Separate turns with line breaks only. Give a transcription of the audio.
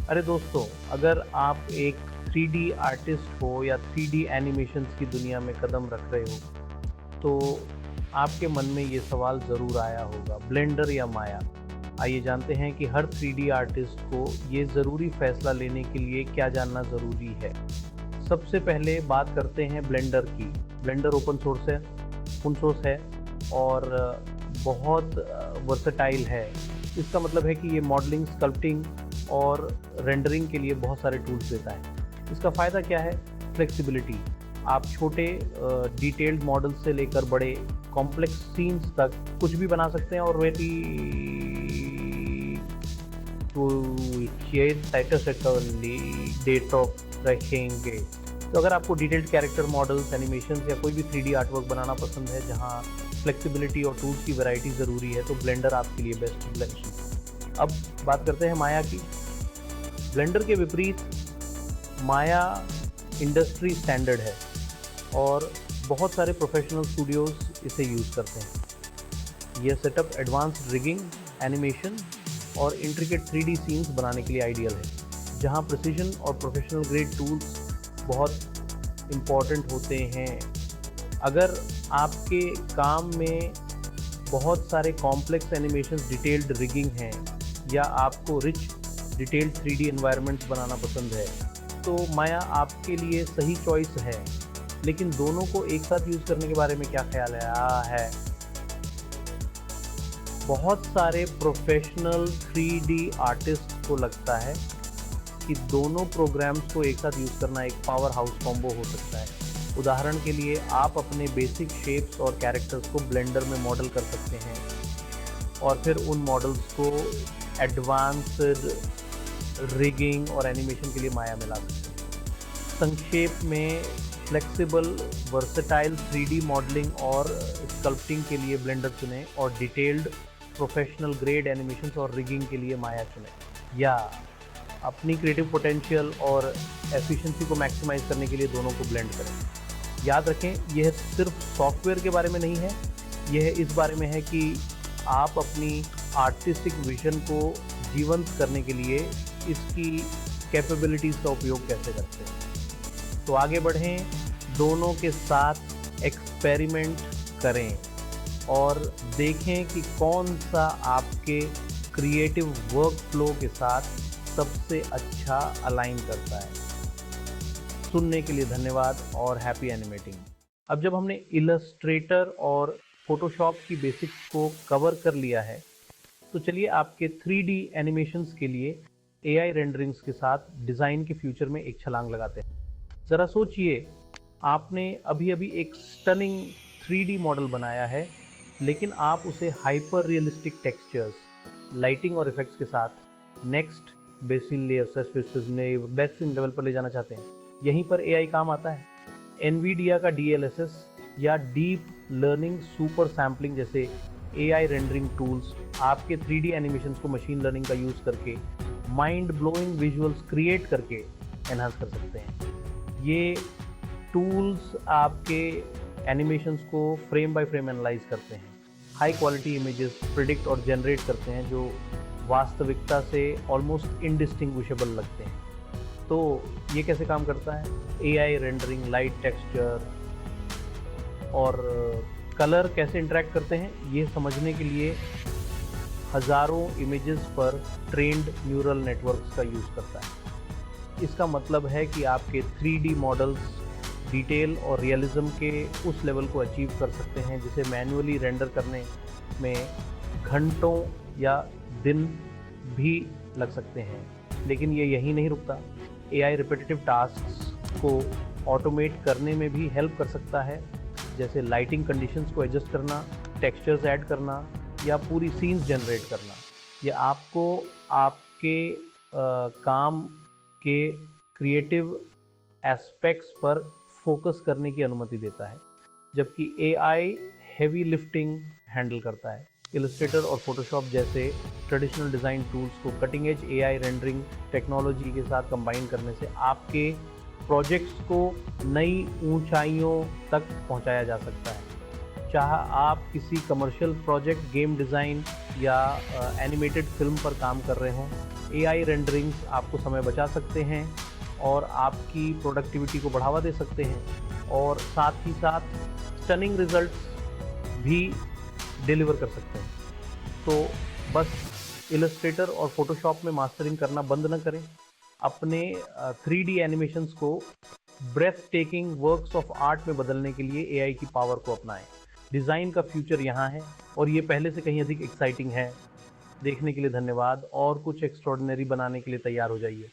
अरे दोस्तों, अगर आप एक 3D आर्टिस्ट हो या 3D एनिमेशंस की दुनिया में कदम रख रहे हो, तो आपके मन में ये सवाल ज़रूर आया होगा, ब्लेंडर या माया? आइए जानते हैं कि हर 3D आर्टिस्ट को ये ज़रूरी फैसला लेने के लिए क्या जानना ज़रूरी है। सबसे पहले बात करते हैं ब्लेंडर की। ब्लेंडर ओपन सोर्स है और बहुत वर्सेटाइल है। इसका मतलब है कि ये मॉडलिंग, स्कल्पटिंग और रेंडरिंग के लिए बहुत सारे टूल्स देता है। इसका फ़ायदा क्या है? फ्लेक्सिबिलिटी। आप छोटे डिटेल्ड मॉडल से लेकर बड़े कॉम्प्लेक्स सीन्स तक कुछ भी बना सकते हैं और वेरी डेट रखेंगे। तो अगर आपको डिटेल्ड कैरेक्टर मॉडल्स, एनिमेशंस या कोई भी 3D आर्टवर्क बनाना पसंद है जहां फ्लेक्सिबिलिटी और टूल्स की वैरायटी ज़रूरी है, तो ब्लेंडर आपके लिए बेस्ट ब्लेंड। अब बात करते हैं माया की। ब्लेंडर के विपरीत माया इंडस्ट्री स्टैंडर्ड है और बहुत सारे प्रोफेशनल स्टूडियोज इसे यूज़ करते हैं। यह सेटअप एडवांस्ड रिगिंग, एनिमेशन और इंट्रिकेट 3D सीन्स बनाने के लिए आइडियल है, जहां प्रिसीजन और प्रोफेशनल ग्रेड टूल्स बहुत इम्पॉर्टेंट होते हैं। अगर आपके काम में बहुत सारे कॉम्प्लेक्स एनिमेशंस, डिटेल्ड रिगिंग हैं या आपको रिच डिटेल्ड 3D एनवायरनमेंट्स बनाना पसंद है, तो माया आपके लिए सही चॉइस है। लेकिन दोनों को एक साथ यूज़ करने के बारे में क्या ख्याल है? बहुत सारे प्रोफेशनल 3D आर्टिस्ट को लगता है कि दोनों प्रोग्राम्स को एक साथ यूज़ करना एक पावर हाउस कॉम्बो हो सकता है। उदाहरण के लिए, आप अपने बेसिक शेप्स और कैरेक्टर्स को ब्लेंडर में मॉडल कर सकते हैं और फिर उन मॉडल्स को एडवांस्ड रिगिंग और एनिमेशन के लिए माया में ला सकते हैं। संक्षेप में, फ्लेक्सिबल वर्सेटाइल 3D मॉडलिंग और स्कल्पटिंग के लिए ब्लेंडर चुनें और डिटेल्ड प्रोफेशनल ग्रेड एनिमेशंस और रिगिंग के लिए माया चुनें। या अपनी क्रिएटिव पोटेंशियल और एफिशिएंसी को मैक्सिमाइज करने के लिए दोनों को ब्लेंड करें। याद रखें, यह सिर्फ सॉफ्टवेयर के बारे में नहीं है, यह इस बारे में है कि आप अपनी आर्टिस्टिक विजन को जीवंत करने के लिए इसकी कैपेबिलिटीज़ का उपयोग कैसे करते हैं। तो आगे बढ़ें, दोनों के साथ एक्सपेरिमेंट करें और देखें कि कौन सा आपके क्रिएटिव वर्क फ्लो के साथ सबसे अच्छा अलाइन करता है। सुनने के लिए धन्यवाद और हैप्पी एनिमेटिंग। अब जब हमने इलस्ट्रेटर और फोटोशॉप की बेसिक्स को कवर कर लिया है, तो चलिए आपके 3D एनिमेशंस के लिए AI रेंडरिंग्स के साथ डिज़ाइन के फ्यूचर में एक छलांग लगाते हैं। ज़रा सोचिए, आपने अभी अभी एक स्टनिंग 3D मॉडल बनाया है, लेकिन आप उसे हाइपर रियलिस्टिक टेक्सचर्स, लाइटिंग और इफेक्ट्स के साथ नेक्स्ट बेसिन लेवल पर ले जाना चाहते हैं। यहीं पर AI काम आता है। NVIDIA का DLSS या डीप लर्निंग सुपर सैम्पलिंग जैसे AI रेंडरिंग टूल्स आपके 3D एनिमेशंस को मशीन लर्निंग का यूज़ करके माइंड ब्लोइंग विजुअल्स क्रिएट करके एनहांस कर सकते हैं। ये टूल्स आपके एनिमेशंस को फ्रेम बाय फ्रेम एनालाइज करते हैं, हाई क्वालिटी इमेजेस प्रिडिक्ट और जनरेट करते हैं जो वास्तविकता से ऑलमोस्ट इंडिस्टिंग्विशेबल लगते हैं। तो ये कैसे काम करता है? AI रेंडरिंग, लाइट, टेक्सचर और कलर कैसे इंटरेक्ट करते हैं, ये समझने के लिए हज़ारों इमेजेस पर ट्रेंड न्यूरल नेटवर्क्स का यूज़ करता है। इसका मतलब है कि आपके 3D मॉडल्स डिटेल और रियलिज्म के उस लेवल को अचीव कर सकते हैं जिसे मैन्युअली रेंडर करने में घंटों या दिन भी लग सकते हैं। लेकिन ये यहीं नहीं रुकता। AI रिपीटेटिव टास्क्स को ऑटोमेट करने में भी हेल्प कर सकता है, जैसे लाइटिंग कंडीशंस को एडजस्ट करना, टेक्सचर्स ऐड करना या पूरी सीन्स जनरेट करना। ये आपको आपके काम के क्रिएटिव एस्पेक्ट्स पर फोकस करने की अनुमति देता है, जबकि AI हेवी लिफ्टिंग हैंडल करता है। इलस्ट्रेटर और फोटोशॉप जैसे ट्रेडिशनल डिज़ाइन टूल्स को cutting edge AI rendering technology के साथ कंबाइन करने से आपके प्रोजेक्ट्स को नई ऊंचाइयों तक पहुंचाया जा सकता है। चाहे आप किसी कमर्शियल प्रोजेक्ट, गेम डिज़ाइन या एनिमेटेड फिल्म पर काम कर रहे हों, एआई रेंडरिंग्स आपको समय बचा सकते हैं और आपकी प्रोडक्टिविटी को बढ़ावा दे सकते हैं और साथ ही साथ स्टनिंग रिजल्ट्स भी डिलीवर कर सकते हैं। तो बस इलस्ट्रेटर और फोटोशॉप में मास्टरिंग करना बंद न करें। अपने 3D एनिमेशंस को breathtaking works of art में बदलने के लिए एआई की पावर को अपनाएं। डिज़ाइन का फ्यूचर यहाँ है और ये पहले से कहीं अधिक एक्साइटिंग है। देखने के लिए धन्यवाद और कुछ एक्स्ट्रॉर्डिनरी बनाने के लिए तैयार हो जाइए।